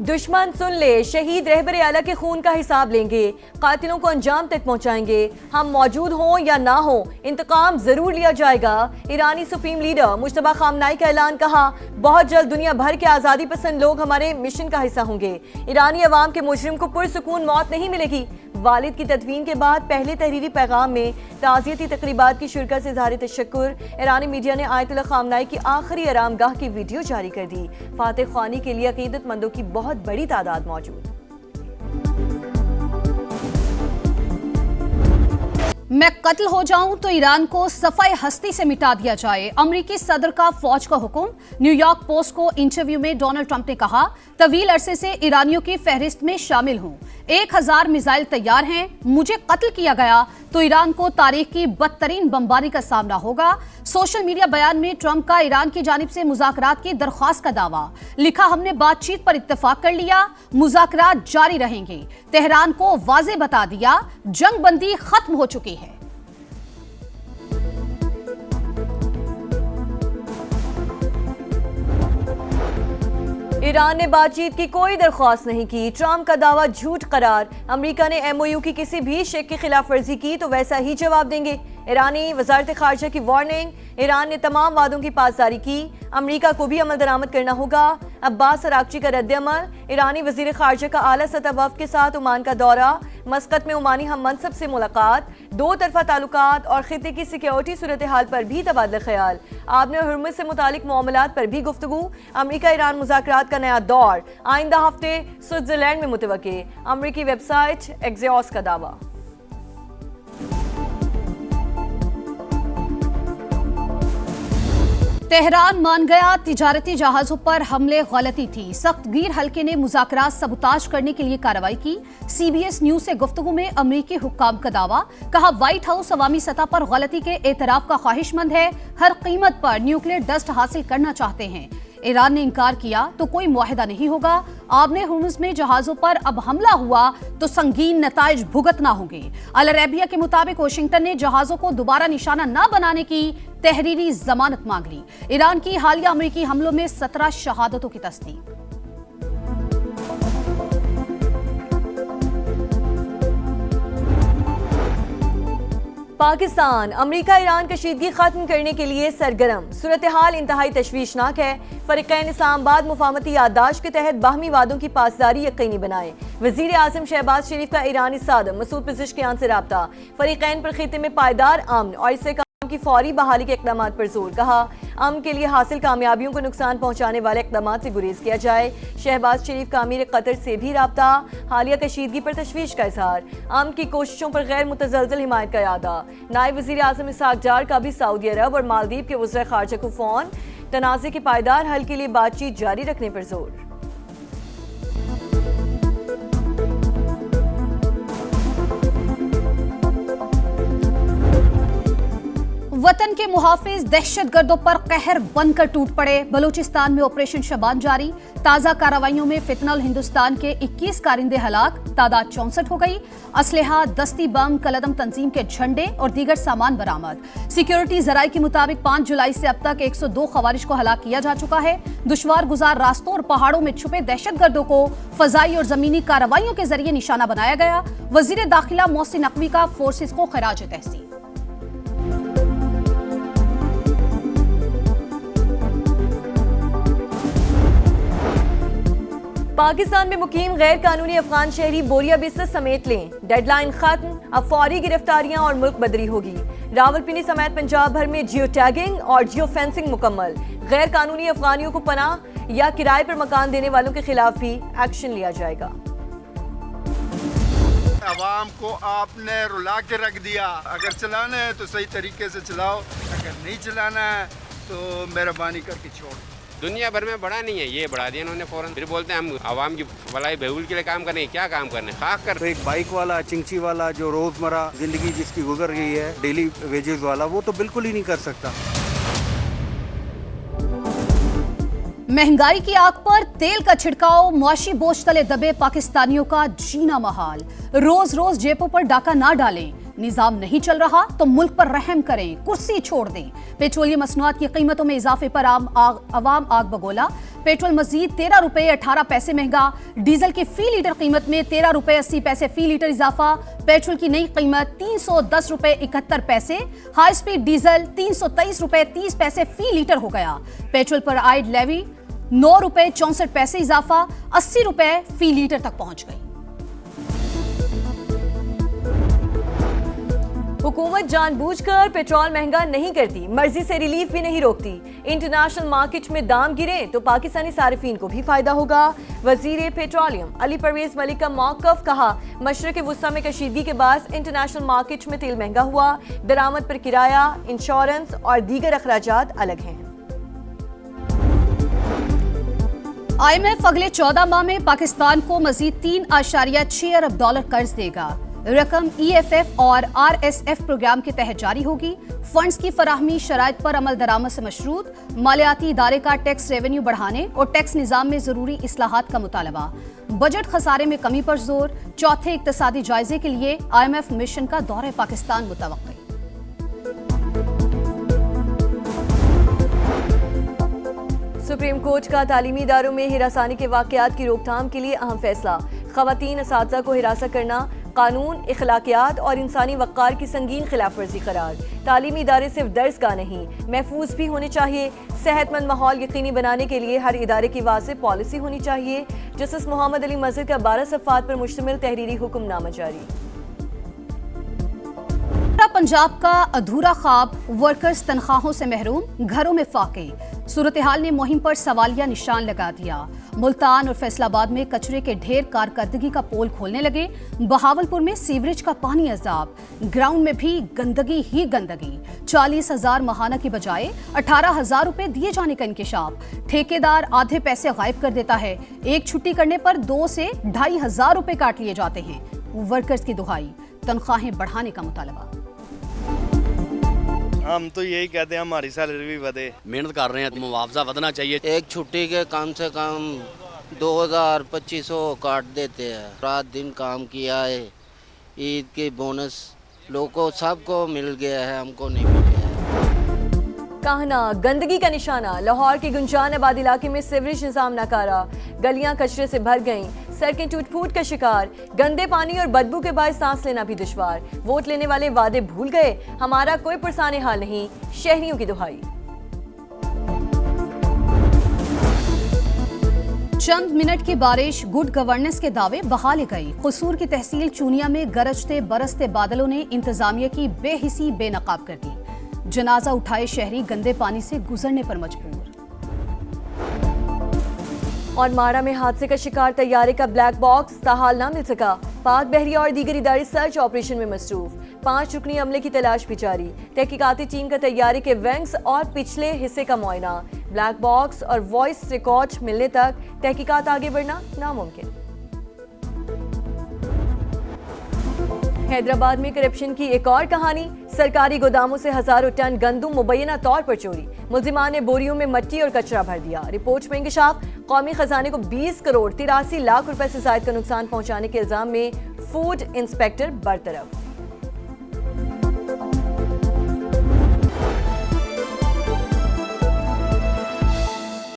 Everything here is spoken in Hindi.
दुश्मन सुन ले, शहीद रहबर आला के खून का हिसाब लेंगे, कातिलों को अंजाम तक पहुंचाएंगे। हम मौजूद हों या ना हो, इंतकाम जरूर लिया जाएगा। ईरानी सुप्रीम लीडर मुश्तबा खामनाई का ऐलान। कहा, बहुत जल्द दुनिया भर के आज़ादी पसंद लोग हमारे मिशन का हिस्सा होंगे। ईरानी अवाम के मुजरिम को पुरसुकून मौत नहीं मिलेगी। वालिद की तदफीन के बाद पहले तहरीरी पैगाम में ताज़ियती तकरीबात की शिरकत से इज़हार तशक्कुर। ईरानी मीडिया ने आयतुल्लाह खामनाई की आखिरी आरामगाह की वीडियो जारी कर दी। फातिह ख्वानी के लिए अकीदतमंदों की बहुत बड़ी तादाद मौजूद। मैं कत्ल हो जाऊं तो ईरान को सफाई हस्ती से मिटा दिया जाए, अमेरिकी सदर का फौज का हुक्म। न्यूयॉर्क पोस्ट को इंटरव्यू में डोनाल्ड ट्रंप ने कहा, तवील अरसे से ईरानियों की फहरिस्त में शामिल हूं। 1000 मिसाइल तैयार हैं। मुझे कत्ल किया गया तो ईरान को तारीख की बदतरीन बमबारी का सामना होगा। सोशल मीडिया बयान में ट्रंप का ईरान की जानिब से मुज़ाकरात की दरख्वास्त का दावा। लिखा, हमने बातचीत पर इत्तेफाक कर लिया, मुज़ाकरात जारी रहेंगे। तेहरान को वाज़े बता दिया, जंग बंदी खत्म हो चुकी है। ईरान ने बातचीत की कोई दरख्वास्त नहीं की। ट्रंप का दावा झूठ करार। अमेरिका ने एमओयू की किसी भी शेख की खिलाफ वर्जी की तो वैसा ही जवाब देंगे। ईरानी वजारत खारजा की वार्निंग। ईरान ने तमाम वादों की पासदारी की। अमेरिका को भी अमल दरामद करना होगा। अब्बास अरागची का रद्द-ए-अमल। ईरानी वजीर खारजा का आला सतह वफ्द के साथ ओमान का दौरा। मस्कत में ओमानी हम मनसब से मुलाकात। दो तरफा ताल्लुकात और खिते की सिक्योरिटी सूरत हाल पर भी तबादला ख्याल। आबने हुर्मुज़ से मुतालिक मामलात पर भी गुफ्तगू। अमेरिका ईरान मुज़ाकरात का नया दौर आइंदा हफ्ते स्विट्जरलैंड में मुतवक्के। अमेरिकी वेबसाइट एक्सियोस का दावा। तेहरान मान गया, तिजारती जहाजों पर हमले गलती थी। सख्तगीर हल्के ने मुज़ाकरात सबूताज करने के लिए कार्रवाई की। CBS न्यूज से गुफ्तगू में अमेरिकी हुक्काम का दावा। कहा, व्हाइट हाउस अवामी सतह पर गलती के एतराफ का ख्वाहिशमंद है, हर कीमत पर न्यूक्लियर डस्ट हासिल करना चाहते हैं। ईरान ने इनकार किया तो कोई मुआहिदा नहीं होगा। आबने हुर्मुज़ में जहाजों पर अब हमला हुआ तो संगीन नताइज भुगतना होंगे। अल अरेबिया के मुताबिक वाशिंगटन ने जहाजों को दोबारा निशाना न बनाने की तहरीरी जमानत मांग ली। ईरान की हालिया अमेरिकी हमलों में 17 शहादतों की तस्दीक। पाकिस्तान अमेरिका ईरान कशीदगी खत्म करने के लिए सरगर्म। सूरत हाल इंतहाई तशवीशनाक है। फरीकैन इस्लामाबाद मुफाहमती याददाश्त के तहत बाहमी वादों की पासदारी यकीनी बनाए। वजीर आजम शहबाज शरीफ का ईरानी सदर मसूद पेज़ेश्कियान से राब्ता। फरीकैन पर खिते में पायदार अमन और इससे की फौरी बहाली के इक़दाम पर जोर। कहा, अमन के लिए हासिल कामयाबियों को नुकसान पहुंचाने वाले इक़दाम से गुरेज किया जाए। शहबाज शरीफ का अमीर कतर से भी राब्ता। हालिया कशीदगी पर तशवीश का इजहार। अमन की कोशिशों पर गैर मुतज़लज़ल हिमायत का इरादा। नायब वज़ीर आज़म इसहाक डार का भी सऊदी अरब और मालदीव के वज़ीर ख़ारजा को फ़ोन। तनाज़े के पायदार हल के लिए बातचीत जारी रखने पर जोर। वतन के मुहाफिज दहशतगर्दों पर कहर बनकर टूट पड़े। बलूचिस्तान में ऑपरेशन शबान जारी। ताजा कार्रवाइयों में फितनल हिंदुस्तान के 21 कारिंदे हलाक, तादाद 64 हो गई। असलहा, दस्ती बम, कलदम तंजीम के झंडे और दीगर सामान बरामद। सिक्योरिटी जराये के मुताबिक 5 जुलाई से अब तक 102 खवारिज को हलाक किया जा चुका है। दुश्वार गुजार रास्तों और पहाड़ों में छुपे दहशतगर्दों को फजाई और जमीनी कार्रवाइयों के जरिए निशाना बनाया गया। वजीर दाखिला मोहसिन नकवी का फोर्सेज को खराज तहसीन। पाकिस्तान में मुकीम गैर कानूनी अफगान शहरी बोरिया बिस्तर समेट लें। डेडलाइन खत्म, अब फौरी गिरफ्तारियां और मुल्क बदरी होगी। रावलपिंडी समेत पंजाब भर में जियो टैगिंग और जियो फेंसिंग मुकम्मल। गैर कानूनी अफगानियों को पनाह या किराए पर मकान देने वालों के खिलाफ भी एक्शन लिया जाएगा। अवाम को आपने रुला के रख दिया। अगर चलाना है तो सही तरीके से चलाओ, अगर नहीं चलाना है तो मेहरबानी करके छोड़। दुनिया भर में बढ़ा नहीं है, ये बढ़ा दिया इन्होंने फौरन। फिर बोलते हैं हम आवाम की भलाई बहबूद के लिए काम करने, क्या काम करने, खाक कर। तो एक बाइक वाला, चिंची वाला, जो रोजमर्रा जिंदगी जिसकी गुजर रही है, डेली वेजेस वाला, वो तो बिल्कुल ही नहीं कर सकता। महंगाई की आग पर तेल का छिड़काव, मुआशी बोझ तले दबे पाकिस्तानियों का जीना महाल। रोज रोज जेबों पर डाका ना डालें, निजाम नहीं चल रहा तो मुल्क पर रहम करें, कुर्सी छोड़ दें। पेट्रोलियम मसनूआत की कीमतों में इजाफे पर आवाम आग बगोला। पेट्रोल मजीद 13 रुपए 18 पैसे महंगा। डीजल की फी लीटर कीमत में 13 रुपए 80 पैसे फी लीटर इजाफा। पेट्रोल की नई कीमत 310 रुपए 71 पैसे। हाई स्पीड डीजल 323 रुपए 30 पैसे फी लीटर हो गया। पेट्रोल पर आयड लेवी 9 रुपए 64 पैसे इजाफा 80 रुपए फी लीटर तक पहुंच गई। हुकूमत जानबूझकर पेट्रोल महंगा नहीं करती, मर्जी से रिलीफ भी नहीं रोकती। इंटरनेशनल मार्केट में दाम गिरे तो पाकिस्तानी सारिफीन को भी फायदा होगा। वजीर पेट्रोलियम अली परवेज मलिक का मौकफ, कहा मशरक़ वुस्ता में कशीदगी के बाद इंटरनेशनल मार्केट में तेल महंगा हुआ। दरामद पर किराया, इंश्योरेंस और दीगर अखराजात अलग हैं। IMF अगले 14 माह में पाकिस्तान को मजीद 3.6 अरब डॉलर कर्ज देगा। रकम EFF और RSF प्रोग्राम के तहत जारी होगी। फंड्स की फराहमी शराइत पर अमल दरामद से मशरूत। मालियाती इदारे का टैक्स रेवेन्यू बढ़ाने और टैक्स निज़ाम में जरूरी इस्लाहात का मुतालबा। बजट खसारे में कमी पर जोर। चौथे इक्तसादी जायजे के लिए IMF मिशन का दौरे पाकिस्तान मुतवक्की। सुप्रीम कोर्ट का तालीमी इदारों में हिरासानी के वाकयात की रोकथाम के लिए अहम फैसला। खवातीन असातिज़ा को हिरासत करना कानून, इखलाकियात और इंसानी वक़ार की संगीन खिलाफ वर्जी करार। तालीमी इदारे सिर्फ दर्सगाह नहीं, महफूज भी होने चाहिए। सेहतमंद माहौल यकीनी बनाने के लिए हर इदारे की वाज़ेह पॉलिसी होनी चाहिए। जस्टिस मोहम्मद अली मज़हर का 12 सफ़हात पर मुश्तमिल तहरीरी हुक्मनामा जारी। पंजाब का अधूरा ख्वाब, वर्कर्स तनख्वाहों से महरूम, घरों में फाके। सूरत हाल ने मुहिम पर सवालिया निशान लगा दिया। मुल्तान और फैसलाबाद में कचरे के ढेर कारकर्दगी का पोल खोलने लगे। बहावलपुर में सीवरेज का पानी अजाब। ग्राउंड में भी गंदगी ही गंदगी। 40,000 माहाना की बजाय 18,000 रुपए दिए जाने का इंकिशाफ। ठेकेदार आधे पैसे गायब कर देता है। एक छुट्टी करने पर 2 से 2,500 रुपए काट लिए जाते हैं। वर्कर्स की दुहाई, तनख्वाहें बढ़ाने का मुतालबा। हम तो यही कहते हैं हमारी सैलरी भी बढ़े। मेहनत कर रहे हैं, मुआवजा बढ़ना चाहिए। एक छुट्टी के कम से कम 2,000-2,500 काट देते हैं। रात दिन काम किया है। ईद के बोनस लोगों को सबको मिल गया है, हमको नहीं मिल गया है। कहना गंदगी का निशाना। लाहौर के गुंजानाबाद इलाके में सीवरेज निज़ाम नाकारा। गलियां कचरे से भर गईं। सड़कें टूट फूट का शिकार। गंदे पानी और बदबू के बाद सांस लेना भी दुश्वार। वोट लेने वाले वादे भूल गए, हमारा कोई पुरसाने हाल नहीं, शहरियों की दुहाई। चंद मिनट की बारिश, गुड गवर्नेंस के दावे बहाले गई। कसूर की तहसील चूनिया में गरजते बरसते बादलों ने इंतजामिया की बेहिसी बेनकाब कर दी। जनाजा उठाए शहरी गंदे पानी से गुजरने पर मजबूर। और माड़ा में हादसे का शिकार तैयारे का ब्लैक बॉक्स ताहाल ना मिल सका। पाक बहरिया और दीगर इदारे सर्च ऑपरेशन में मसरूफ। 5 रुकनी अमले की तलाश भी जारी। तहकीकाती टीम का तैयारे के विंग्स और पिछले हिस्से का मुआयना। ब्लैक बॉक्स और वॉइस रिकॉर्ड मिलने तक तहकीकात आगे बढ़ना नामुमकिन। हैदराबाद में करप्शन की एक और कहानी। सरकारी गोदामों से हजारों टन गंदम मुबैना तौर पर चोरी। मुल्जिमान ने बोरियों में मिट्टी और कचरा भर दिया। रिपोर्ट में इंकशाफ, कौमी खजाने को 20 करोड़ 83 लाख रुपए से ज्यादा का नुकसान पहुंचाने के इल्जाम में फूड इंस्पेक्टर बरतरफ।